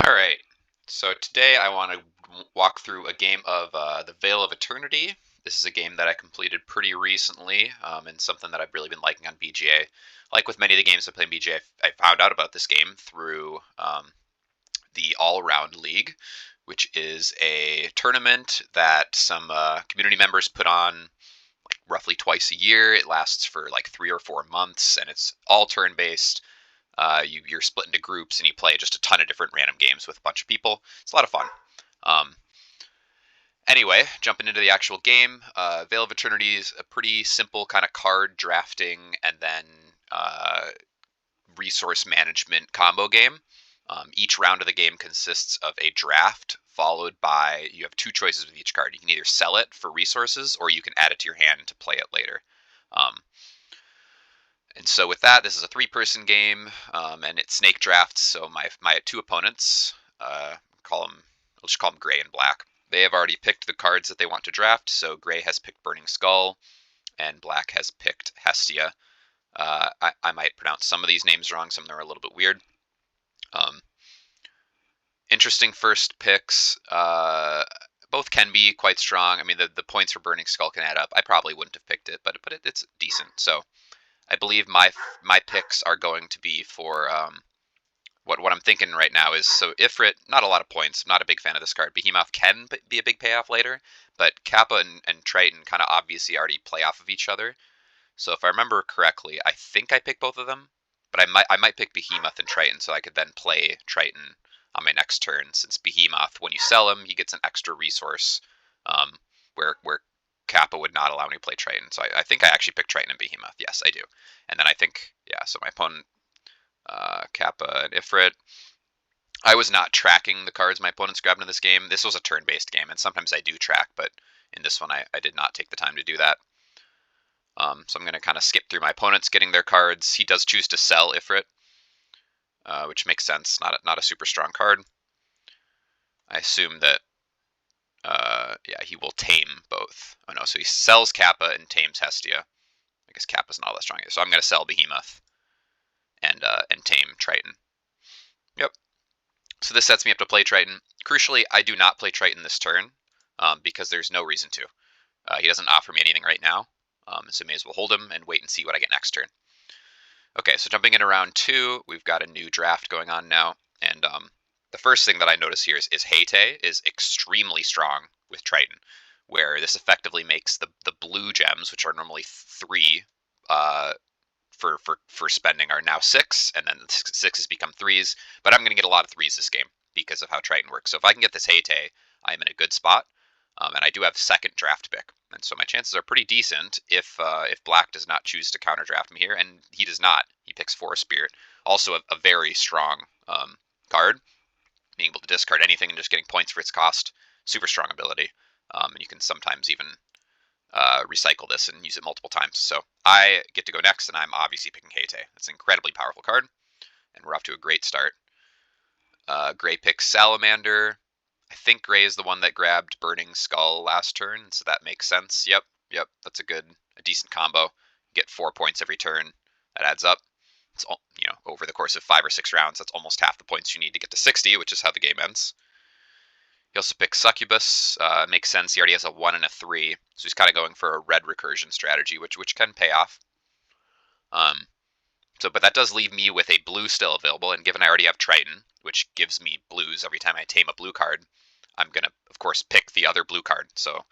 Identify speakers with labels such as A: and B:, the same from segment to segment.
A: All right. So today I want to walk through a game of the Vale of Eternity. This is a game that I completed pretty recently, and something that I've really been liking on BGA. Like with many of the games I play in BGA, I found out about this game through the All Around League, which is a tournament that some community members put on like roughly twice a year. It lasts for like 3 or 4 months, and it's all turn based. You're split into groups and you play just a ton of different random games with a bunch of people. It's a lot of fun. Um, anyway, jumping into the actual game, Veil of Eternity is a pretty simple kind of card drafting and then resource management combo game. Each round of the game consists of a draft followed by you have two choices with each card. You can either sell it for resources or you can add it to your hand to play it later. Um, And so with that, this is a three-person game, and it's snake drafts. So my two opponents, I'll just call them Gray and Black. They have already picked the cards that they want to draft. So Gray has picked Burning Skull, and Black has picked Hestia. I might pronounce some of these names wrong. Some of them are a little bit weird. Um, Interesting first picks. Both can be quite strong. I mean, the points for Burning Skull can add up. I probably wouldn't have picked it, but it's decent. So I believe my picks are going to be for what I'm thinking right now is so Ifrit, not a lot of points. I'm not a big fan of this card. Behemoth can be a big payoff later, but Kappa and Triton kind of obviously already play off of each other. So if I remember correctly, I think I picked both of them, but I might pick Behemoth and Triton so I could then play Triton on my next turn. Since Behemoth, when you sell him, he gets an extra resource, um, where Kappa would not allow me to play Triton. So I think I actually picked Triton and Behemoth. Yes, I do. And then I think, yeah, so my opponent, Kappa and Ifrit. I was not tracking the cards my opponents grabbed in this game. This was a turn-based game, and sometimes I do track, but in this one I did not take the time to do that. So I'm going to kind of skip through my opponents getting their cards. He does choose to sell Ifrit, which makes sense. Not a super strong card. I assume that yeah, he will tame both. Oh no, so he sells Kappa and tames Hestia. I guess Kappa's not all that strong either. So I'm going to sell Behemoth and tame Triton. Yep. So this sets me up to play Triton. Crucially, I do not play Triton this turn because there's no reason to. He doesn't offer me anything right now, so may as well hold him and wait and see what I get next turn. Okay, so jumping into round two, we've got a new draft going on now, and the first thing that I notice here is Heyte is extremely strong with Triton, where this effectively makes the blue gems, which are normally 3 for spending, are now 6, and then the 6s become 3s. But I'm going to get a lot of 3s this game because of how Triton works. So if I can get this Heyte, I'm in a good spot, and I do have second draft pick, and so my chances are pretty decent if Black does not choose to counter draft me here, and he does not. He picks Forest Spirit, also a very strong card, being able to discard anything and just getting points for its cost. Super strong ability, and you can sometimes even recycle this and use it multiple times. So I get to go next, and I'm obviously picking Heyte. It's an incredibly powerful card, and we're off to a great start. Gray picks Salamander. I think Gray is the one that grabbed Burning Skull last turn, so that makes sense. Yep, that's a decent combo. Get 4 points every turn. That adds up. It's over the course of 5 or 6 rounds, that's almost half the points you need to get to 60, which is how the game ends. He also picks Succubus. Makes sense. He already has a 1 and a 3, so he's kind of going for a red recursion strategy, which can pay off. But that does leave me with a blue still available, and given I already have Triton, which gives me blues every time I tame a blue card, I'm gonna, of course, pick the other blue card. So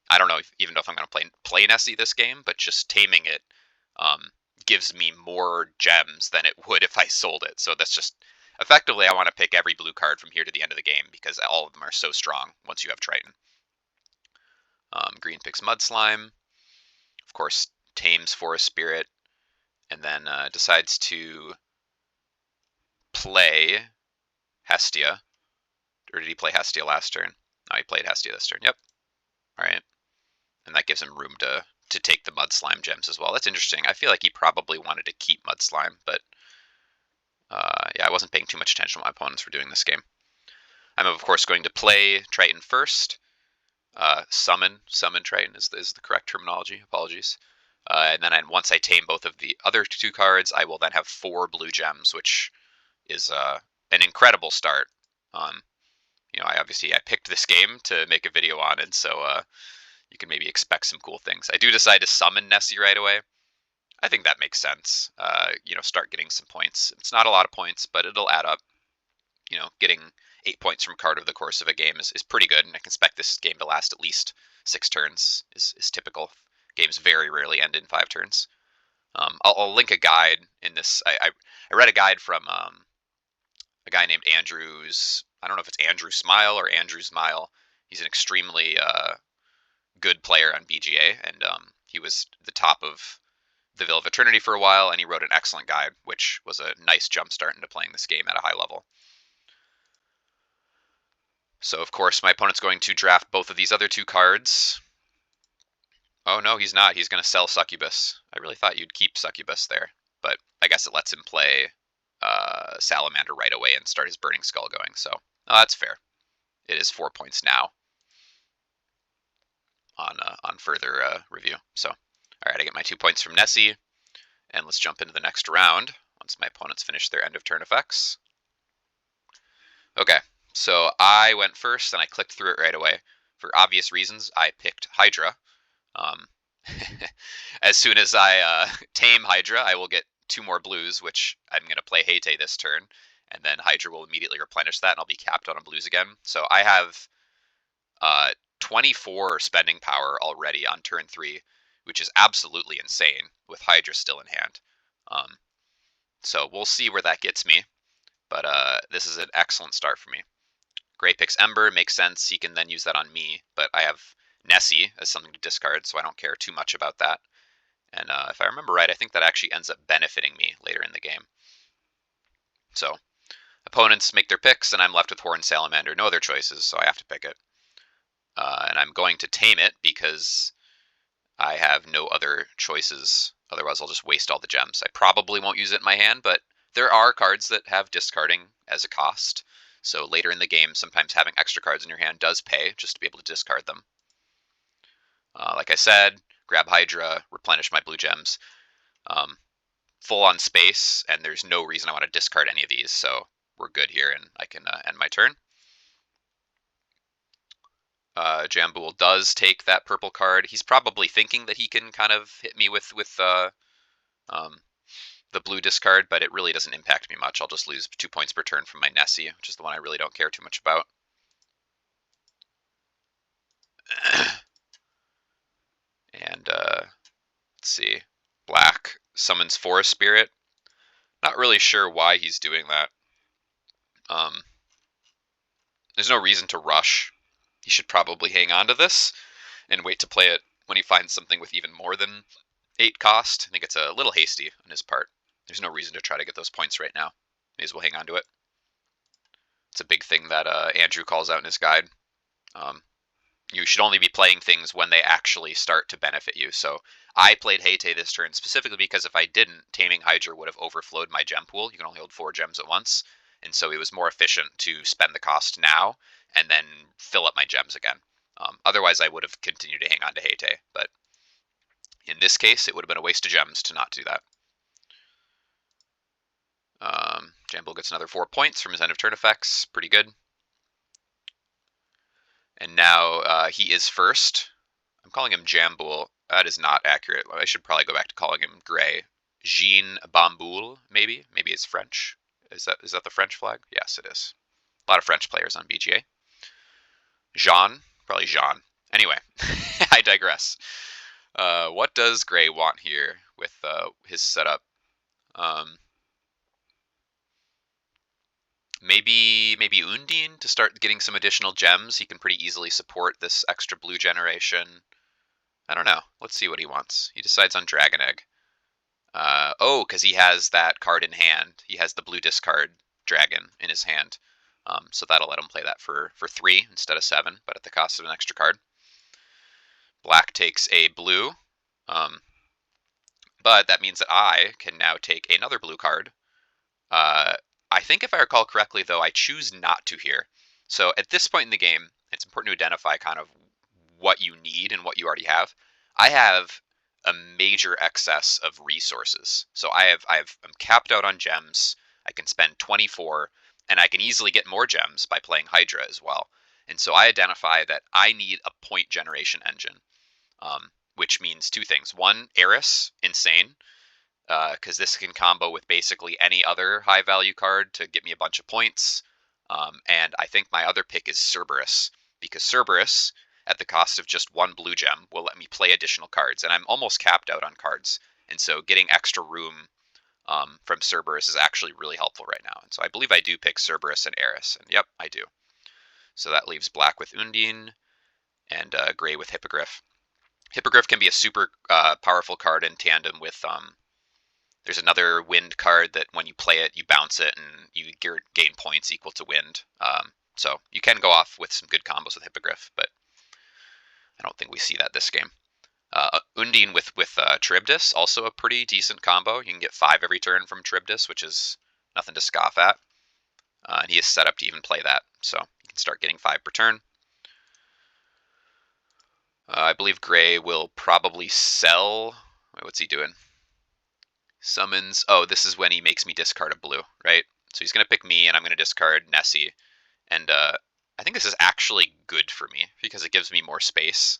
A: I don't know even if I'm gonna play Nessie this game, but just taming it gives me more gems than it would if I sold it. So that's just effectively, I want to pick every blue card from here to the end of the game because all of them are so strong once you have Triton. Green picks Mud Slime. Of course, tames Forest Spirit, and then decides to play Hestia. Or did he play Hestia last turn? No, he played Hestia this turn. Yep. All right. And that gives him room to take the Mud Slime gems as well. That's interesting. I feel like he probably wanted to keep Mud Slime, but yeah, I wasn't paying too much attention to my opponents for doing this game. I'm, of course, going to play Triton first. Summon Triton is the correct terminology. Apologies. And then once I tame both of the other 2 cards, I will then have 4 blue gems, which is an incredible start. I picked this game to make a video on, and so you can maybe expect some cool things. I do decide to summon Nessie right away. I think that makes sense. Start getting some points. It's not a lot of points, but it'll add up. Getting 8 points from card over the course of a game is pretty good, and I can expect this game to last at least 6 turns is typical. Games very rarely end in 5 turns. I'll link a guide in this. I read a guide from a guy named Andrew's. I don't know if it's Andrew Smile or Andrew Smile. He's an extremely good player on BGA, and he was the top of the Veil of Eternity for a while, and he wrote an excellent guide, which was a nice jump start into playing this game at a high level. So, of course, my opponent's going to draft both of these other 2 cards. Oh, no, he's not. He's going to sell Succubus. I really thought you'd keep Succubus there, but I guess it lets him play Salamander right away and start his Burning Skull going, so that's fair. It is 4 points now on further review. So, all right, I get my 2 points from Nessie, and let's jump into the next round once my opponents finish their end of turn effects. Okay, so I went first, and I clicked through it right away. For obvious reasons, I picked Hydra. As soon as I tame Hydra, I will get 2 more blues, which I'm going to play Heyte this turn, and then Hydra will immediately replenish that, and I'll be capped on blues again. So I have 24 spending power already on turn 3, which is absolutely insane with Hydra still in hand. So we'll see where that gets me, but this is an excellent start for me. Gray picks Ember, makes sense. He can then use that on me, but I have Nessie as something to discard, so I don't care too much about that. And if I remember right, I think that actually ends up benefiting me later in the game. So opponents make their picks, and I'm left with Horned Salamander. No other choices, so I have to pick it. And I'm going to tame it because I have no other choices. Otherwise, I'll just waste all the gems. I probably won't use it in my hand, but there are cards that have discarding as a cost. So later in the game, sometimes having extra cards in your hand does pay, just to be able to discard them. Like I said, grab Hydra, replenish my blue gems. Full on space, and there's no reason I want to discard any of these, so we're good here, and I can end my turn. Jambool does take that purple card. He's probably thinking that he can kind of hit me with the blue discard, but it really doesn't impact me much. I'll just lose 2 points per turn from my Nessie, which is the one I really don't care too much about. And let's see. Black summons Forest Spirit. Not really sure why he's doing that. There's no reason to rush. He should probably hang on to this and wait to play it when he finds something with even more than 8 cost. I think it's a little hasty on his part. There's no reason to try to get those points right now. May as well hang on to it. It's a big thing that Andrew calls out in his guide. You should only be playing things when they actually start to benefit you. So I played Heyte this turn specifically because if I didn't, Taming Hydra would have overflowed my gem pool. You can only hold 4 gems at once. And so it was more efficient to spend the cost now and then fill up my gems again. Otherwise, I would have continued to hang on to Heyte. But in this case, it would have been a waste of gems to not do that. Jambool gets another 4 points from his end of turn effects. Pretty good. And now he is first. I'm calling him Jambool. That is not accurate. I should probably go back to calling him Gray. Jean Bamboul, maybe? Maybe it's French. Is that the French flag? Yes, it is. A lot of French players on BGA. Jean? Probably Jean. Anyway, I digress. What does Gray want here with his setup? Maybe Undine to start getting some additional gems. He can pretty easily support this extra blue generation. I don't know. Let's see what he wants. He decides on Dragon Egg. Oh, because he has that card in hand. He has the blue discard dragon in his hand. So that'll let him play that for 3 instead of 7, but at the cost of an extra card. Black takes a blue. But that means that I can now take another blue card. I think if I recall correctly, though, I choose not to here. So at this point in the game, it's important to identify kind of what you need and what you already have. I have a major excess of resources. So I'm capped out on gems. I can spend 24, and I can easily get more gems by playing Hydra as well. And so I identify that I need a point generation engine, which means two things. One, Eris, insane, because this can combo with basically any other high value card to get me a bunch of points. And I think my other pick is Cerberus, because Cerberus, at the cost of just one blue gem, will let me play additional cards. And I'm almost capped out on cards. And so getting extra room from Cerberus is actually really helpful right now. And so I believe I do pick Cerberus and Eris. And yep, I do. So that leaves black with Undine and gray with Hippogriff. Hippogriff can be a super powerful card in tandem with there's another wind card that when you play it, you bounce it and you gain points equal to wind. So you can go off with some good combos with Hippogriff, but I don't think we see that this game. Undine with Charybdis, also a pretty decent combo. You can get 5 every turn from Charybdis, which is nothing to scoff at. And he is set up to even play that, so you can start getting 5 per turn. I believe Gray will probably sell. Wait, what's he doing? Summons. Oh, this is when he makes me discard a blue, right? So he's going to pick me, and I'm going to discard Nessie. And I think this is actually good for me because it gives me more space.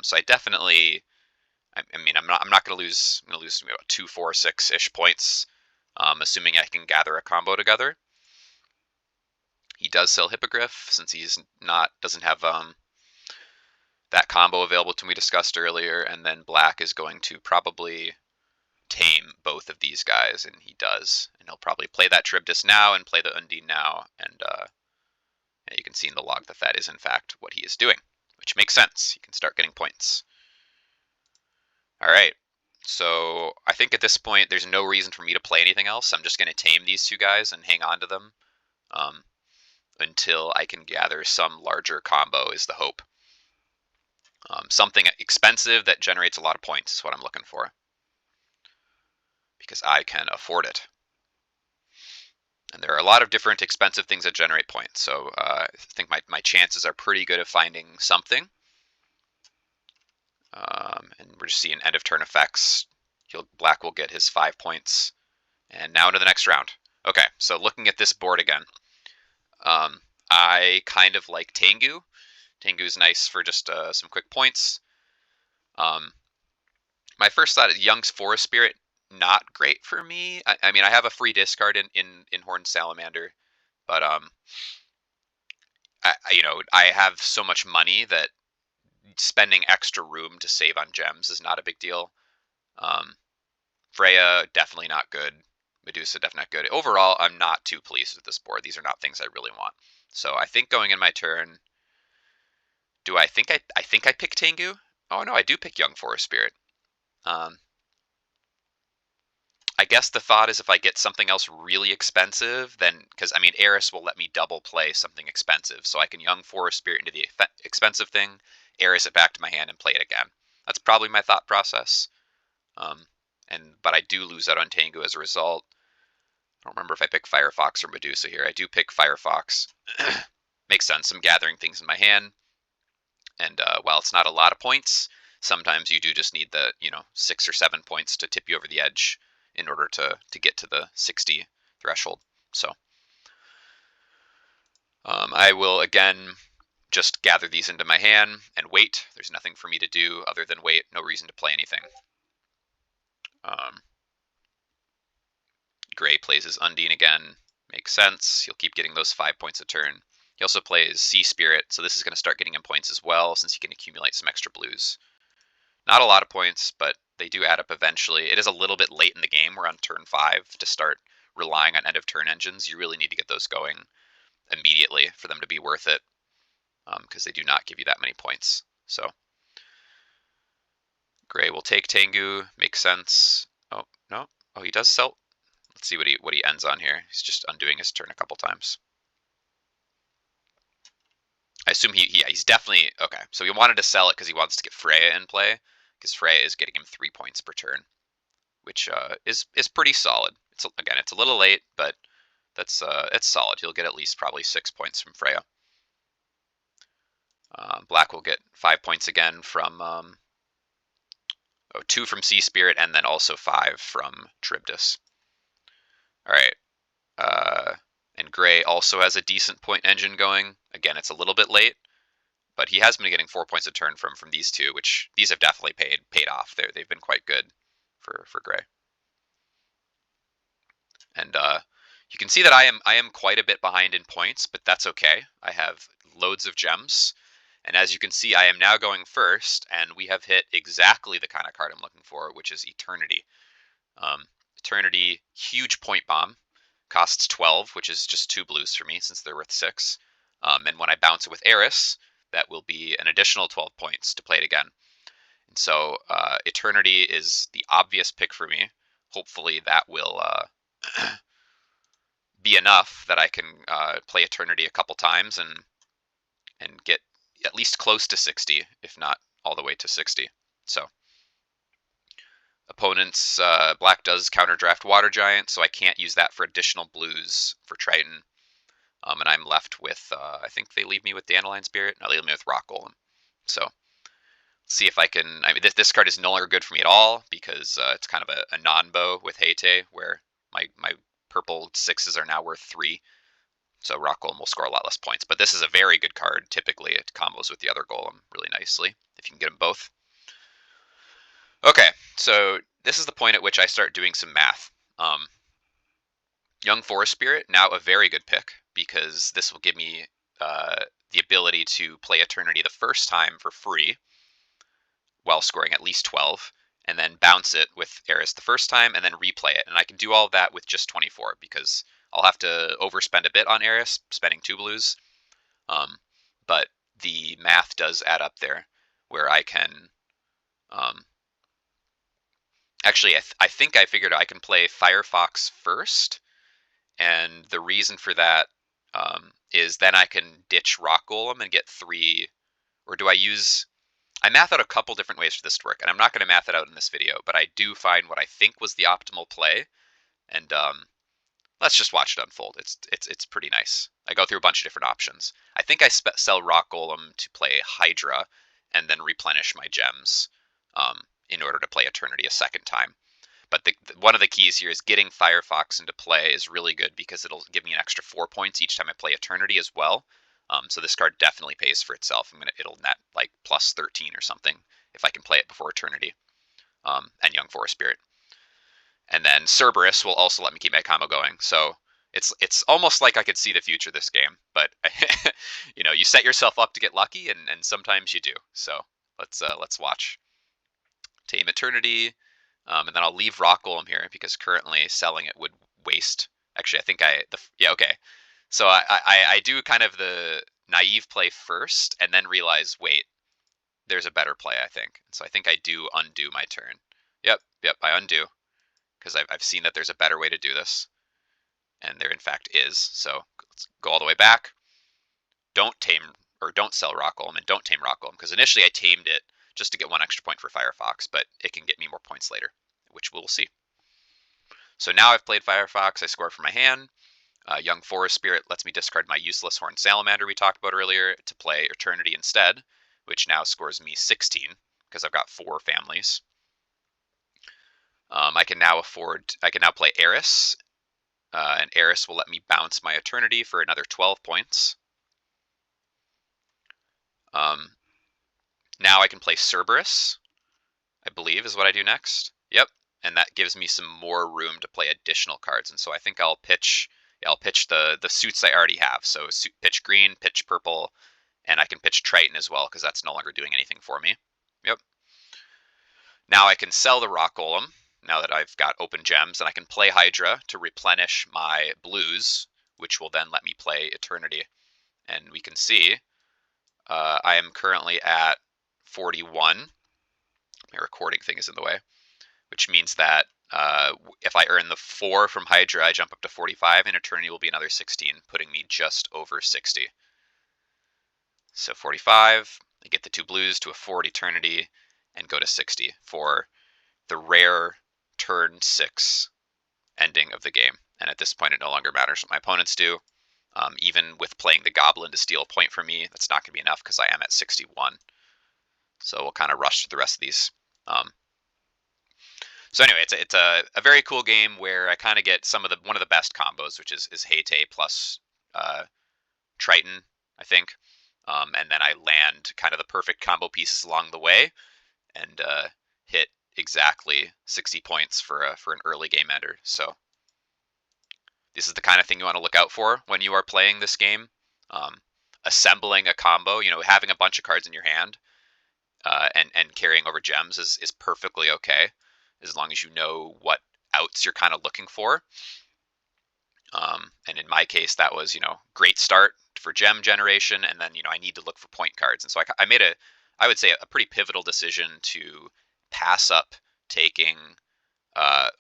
A: So I definitely. I mean, I'm not going to lose. I'm going to lose about 2, 4, 6-ish points, assuming I can gather a combo together. He does sell Hippogriff since he's doesn't have that combo available to me discussed earlier, and then black is going to probably tame both of these guys, and he does, and he'll probably play that Charybdis now and play the Undine now, and you can see in the log that that is in fact what he is doing, which makes sense. He can start getting points. All right, so I think at this point there's no reason for me to play anything else. I'm just going to tame these two guys and hang on to them until I can gather some larger combo is the hope. Something expensive that generates a lot of points is what I'm looking for, because I can afford it. And there are a lot of different expensive things that generate points, so I think my chances are pretty good of finding something. And we're just seeing end of turn effects. Black will get his 5 points. And now into the next round. Okay, so looking at this board again. I kind of like Tengu. Tengu is nice for just some quick points. My first thought is Young's Forest Spirit, not great for me. I mean, I have a free discard in Horned Salamander, but I have so much money that spending extra room to save on gems is not a big deal. Freya, definitely not good. Medusa, definitely not good. Overall, I'm not too pleased with this board. These are not things I really want. So I think going in my turn, do I think I pick Tengu? Oh no, I do pick Young Forest Spirit. I guess the thought is if I get something else really expensive, then, because I mean, Eris will let me double play something expensive, so I can Young Forest Spirit into the expensive thing, Eris it back to my hand, and play it again. That's probably my thought process. But I do lose out on Tengu as a result. I don't remember if I pick Firefox or Medusa here. I do pick Firefox. Makes sense. I'm gathering things in my hand, and while it's not a lot of points, sometimes you do just need the 6 or 7 points to tip you over the edge in order to get to the 60 threshold. So I will again just gather these into my hand and wait. There's nothing for me to do other than wait. No reason to play anything. Gray plays his Undine again. Makes sense. He'll keep getting those 5 points a turn. He also plays Sea Spirit, so this is going to start getting him points as well, since he can accumulate some extra blues. Not a lot of points, but they do add up eventually. It is a little bit late in the game. We're on turn 5 to start relying on end of turn engines. You really need to get those going immediately for them to be worth it, because they do not give you that many points. So Gray will take Tengu. Makes sense. Oh, no. Oh, he does sell. Let's see what he ends on here. He's just undoing his turn a couple times. I assume he's definitely okay. So he wanted to sell it because he wants to get Freya in play, because Freya is getting him 3 points per turn, which is pretty solid. It's a little late, but that's it's solid. He'll get at least probably 6 points from Freya. Black will get 5 points again from 2 from Sea Spirit, and then also 5 from Charybdis. All right, and Gray also also has a decent point engine going. Again, it's a little bit late, but he has been getting 4 points a turn from these two, which these have definitely paid off. They've been quite good for Gray. And you can see that I am quite a bit behind in points, but that's okay. I have loads of gems, and as you can see, I am now going first, and we have hit exactly the kind of card I'm looking for, which is Eternity. Eternity, huge point bomb, costs 12, which is just 2 blues for me since they're worth 6. And when I bounce it with Eris, that will be an additional 12 points to play it again. And so Eternity is the obvious pick for me. Hopefully that will be enough that I can play Eternity a couple times and get at least close to 60, if not all the way to 60. So opponents, black does counter draft Water Giant, so I can't use that for additional blues for Triton. And I'm left with, I think they leave me with Dandelion Spirit. No, they leave me with Rock Golem. So see if I can. I mean, this card is no longer good for me at all because it's kind of a non-bow with Hate, where my purple 6s are now worth 3. So Rock Golem will score a lot less points. But this is a very good card. Typically, it combos with the other Golem really nicely if you can get them both. Okay, so this is the point at which I start doing some math. Young Forest Spirit, now a very good pick because this will give me the ability to play Eternity the first time for free while scoring at least 12, and then bounce it with Eris the first time, and then replay it. And I can do all of that with just 24 because I'll have to overspend a bit on Eris, spending 2 blues. But the math does add up there, where I can. Actually, I think I figured I can play Firefox first, and the reason for that is then I can ditch Rock Golem and get 3. Or do I use? I math out a couple different ways for this to work, and I'm not going to math it out in this video, but I do find what I think was the optimal play, and let's just watch it unfold. It's pretty nice. I go through a bunch of different options. I think I sell Rock Golem to play Hydra, and then replenish my gems in order to play Eternity a second time. But one of the keys here is getting Firefox into play is really good because it'll give me an extra 4 points each time I play Eternity as well. So this card definitely pays for itself. It'll net like plus 13 or something if I can play it before Eternity and Young Forest Spirit. And then Cerberus will also let me keep my combo going. So it's almost like I could see the future this game. But you set yourself up to get lucky, and sometimes you do. So let's watch. Tame Eternity. And then I'll leave Rock Golem here because currently selling it would waste. Actually, I think okay. So I do kind of the naive play first and then realize, wait, there's a better play, I think. So I think I do undo my turn. Yep, I undo because I've seen that there's a better way to do this. And there in fact is. So let's go all the way back. Don't sell Rock Golem and don't tame Rock Golem because initially I tamed it just to get 1 extra point for Firefox, but it can get me more points later, which we'll see. So now I've played Firefox, I score for my hand. Young Forest Spirit lets me discard my useless Horned Salamander we talked about earlier to play Eternity instead, which now scores me 16 because I've got 4 families. I can now play Eris, and Eris will let me bounce my Eternity for another 12 points. Now I can play Cerberus, I believe is what I do next. Yep, and that gives me some more room to play additional cards. And so I think I'll pitch the suits I already have. So pitch green, pitch purple, and I can pitch Triton as well because that's no longer doing anything for me. Yep. Now I can sell the Rock Golem now that I've got open gems, and I can play Hydra to replenish my blues, which will then let me play Eternity. And we can see I am currently at 41. My recording thing is in the way, which means that if I earn the 4 from Hydra, I jump up to 45, and Eternity will be another 16, putting me just over 60. So 45, I get the 2 blues to afford Eternity, and go to 60 for the rare turn 6 ending of the game. And at this point, it no longer matters what my opponents do. Even with playing the Goblin to steal a point from me, that's not going to be enough because I am at 61. So we'll kind of rush through the rest of these. So anyway, it's a very cool game where I kind of get one of the best combos, which is Hate plus Triton, I think. And then I land kind of the perfect combo pieces along the way and hit exactly 60 points for an early game ender. So this is the kind of thing you want to look out for when you are playing this game. Um, Assembling a combo, having a bunch of cards in your hand and carrying over gems is perfectly okay, as long as you know what outs you're kind of looking for. And in my case, that was, great start for gem generation. And then, I need to look for point cards. And so I made I would say a pretty pivotal decision to pass up taking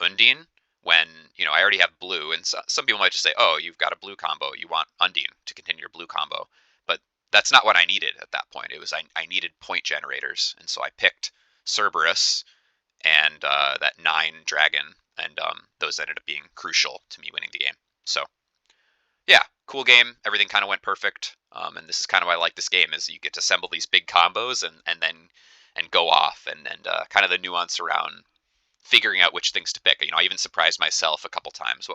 A: Undine when, I already have blue. And so, some people might just say, oh, you've got a blue combo. You want Undine to continue your blue combo. But that's not what I needed at that point. It was, I needed point generators. And so I picked Cerberus and that 9 dragon. And those ended up being crucial to me winning the game. So yeah, cool game. Everything kind of went perfect. And this is kind of why I like this game is you get to assemble these big combos and then go off and kind of the nuance around figuring out which things to pick. I even surprised myself a couple times.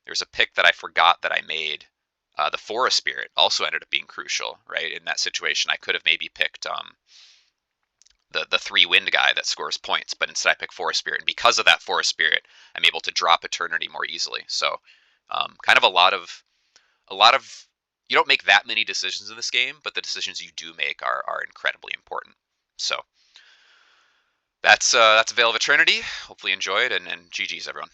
A: There's a pick that I forgot that I made. The Forest Spirit also ended up being crucial, right? In that situation, I could have maybe picked the 3 wind guy that scores points, but instead I pick Forest Spirit, and because of that Forest Spirit, I'm able to drop Eternity more easily. So, kind of a lot of you don't make that many decisions in this game, but the decisions you do make are incredibly important. So that's a Veil of Eternity. Hopefully you enjoyed, and GG's everyone.